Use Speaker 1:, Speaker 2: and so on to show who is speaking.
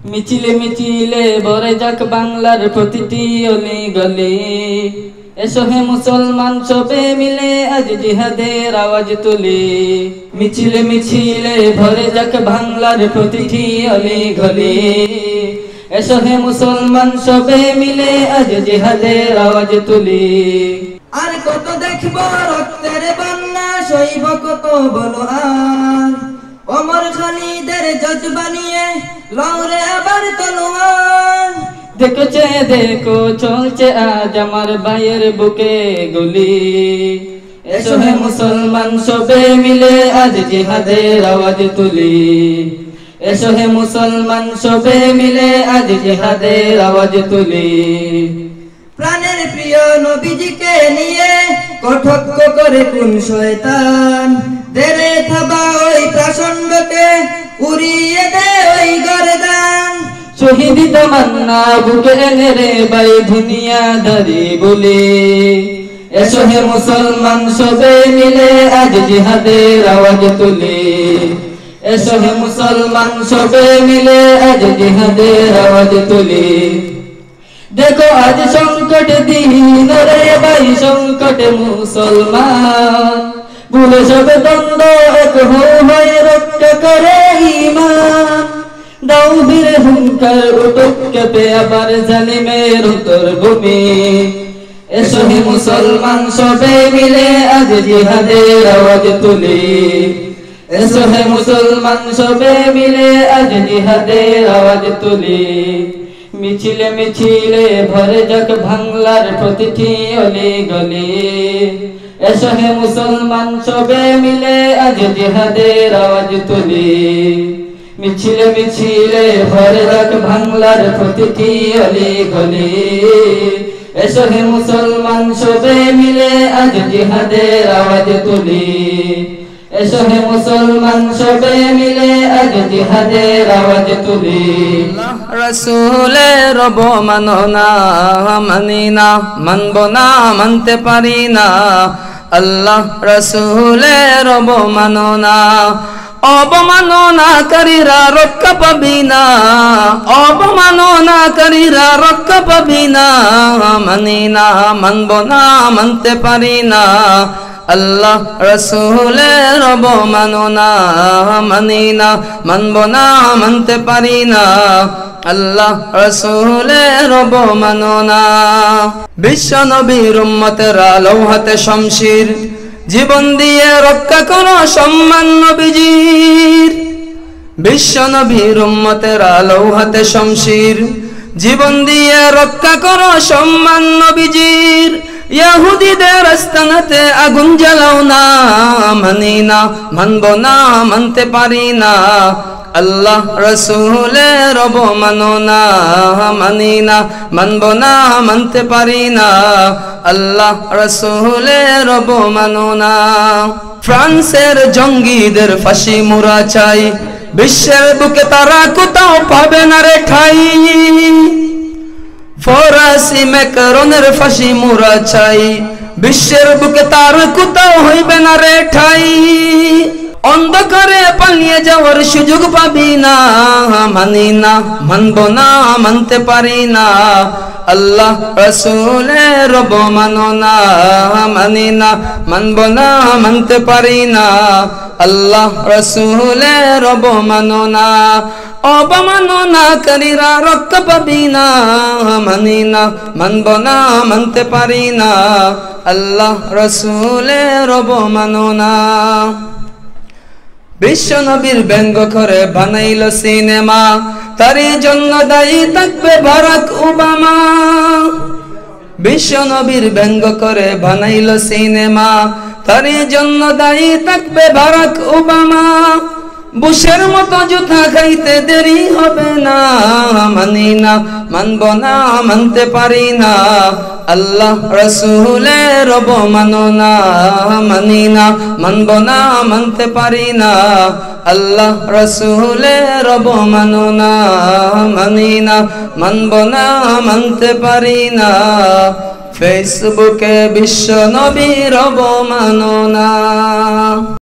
Speaker 1: মিছিলে মিছিলে ভরে যাক বাংলার প্রতিটি অলি গলি। এসো হে মুসলমান সবে মিলে আজ জিহাদের আওয়াজ তুলি। মিছিলে মিছিলে ভরে যাক বাংলার প্রতিটি অলি গলি। এসো হে মুসলমান সবে মিলে আজ জিহাদের আওয়াজ তুলি।
Speaker 2: আর কত দেখব রক্তের বন্যা, সইব কত বলো আর। ওমর খালিদের জজবা নিয়ে লড়ে আবার তলোয়ার।
Speaker 1: দেখো চে দেখো চলছে আজ আমার ভাইয়ের বুকে গুলি। এসো হে মুসলমান সবে মিলে আজ জিহাদের আওয়াজ তুলি। এসো হে মুসলমান সবে মিলে আজ জিহাদের আওয়াজ তুলি।
Speaker 2: প্রাণের প্রিয় নবীজিকে নিয়ে কটক্ষ করে কোন শয়তান। দেরে থাবা ওই প্রাসঙ্গকে উড়িয়ে দে ওই গর্দান।
Speaker 1: শহীদ তামান্না বুকে এনে রে ভাই দুনিয়াদারি বলি। এসো হে মুসলমান সবে মিলে আজ জিহাদের আওয়াজ তুলি। এসো হে মুসলমান সবে মিলে আজ জিহাদের আওয়াজ তুলি। দেখো আজ সংকট দিন রে ভাই সংকটে মুসলমান। ভুলে সবে দ্বন্দ্ব এক হয়ে রক্ষা করে ঈমান। দাও বীরে হুঙ্কার উঠুক কেঁপে আবার জালিমের অন্তর্ভূমি। এসো হে মুসলমান সবে মিলে আজ জিহাদের আওয়াজ তুলি। এসো হে মুসলমান সবে মিলে আজ জিহাদের আওয়াজ তুলি। মিছিলে মিছিলে ভরে যাক বাংলার প্রতিটি অলি গলি। এসো হে মুসলমান সবে মিলে আজ জিহাদের আওয়াজ তুলি। মিছিলে মিছিলে ভরে যাক বাংলার প্রতিটি অলি গলি। এসো হে মুসলমান সবে মিলে আজ জিহাদের আওয়াজ তুলি। এসো হে মুসলমান সবে মিলে আজ জিহাদের আওয়াজ তুলি।
Speaker 3: রাসূলের অবমাননা মানি না, মানব না, মানতে পারি না। আল্লাহ রাসূলের অবমাননা, অবমাননাকারীরা রক্ষা পাবি না। অবমাননাকারীরা রক্ষা পাবি না। মানি না, মানব না, মানতে পারি না। আল্লাহ রাসূলের অবমাননা মানি না, মানব না, মানতে পারি না। আল্লাহ রাসূলের অবমাননা। বিশ্ব নবীর উম্মতেরা লৌহাতে শমশির, জীবন দিয়ে রক্ষা করো সম্মান নবীজির। বিশ্ব নবীর উম্মতেরা লৌহাতে শমশির, জীবন দিয়ে রক্ষা করো সম্মান নবীজির। ইহুদিদের আস্তানাতে আগুন জ্বালাও না। মানি না, মানব না, মানতে পারি না। আল্লাহ রাসূলের অবমাননা মানি না, মানব না, মানতে পারি না। আল্লাহ রাসূলের অবমাননা। ফ্রান্সের জঙ্গিদের ফাঁসি মোরা চাই, বিশ্বের বুকে তারা কোথাও পাবে না রে ঠাই। ফরাসি ম্যাকারনের ফাঁসি মোরা চাই, বিশ্বের বুকে তার কোথাও হইবে না রে ঠাই। অন্ধকারে পালিয়ে যাওয়ার সুযোগ পাবি না। মানি না, মানব না, মানতে পারি না। আল্লাহ রাসূলের অবমাননা মানি না, মানব না, মানতে পারি না। আল্লাহ রাসূলের অবমাননা, অবমাননাকারীরা রক্ষা পাবি না। মানি না, মানব না, মানতে পারি না। আল্লাহ রাসূলের অবমাননা। বিশ্ব নবীর ব্যঙ্গ করে বানাইল সিনেমা, তারই জন্য দায়ী থাকবে বারাক ওবামা। বিশ্ব নবীর ব্যঙ্গ করে বানাইল সিনেমা, তারই জন্য দায়ী থাকবে বারাক ওবামা। বুশের মতো জুতা খাইতে দেরি হবে না। মানি না, মানব না, মানতে পারি না। আল্লাহ রাসূলের অবমাননা মানি না, মানব না, মানতে পারি না। আল্লাহ রাসূলের অবমাননা মানি না, মানব না, মানতে পারি না। ফেসবুকে বিশ্ব নবীর অবমাননা।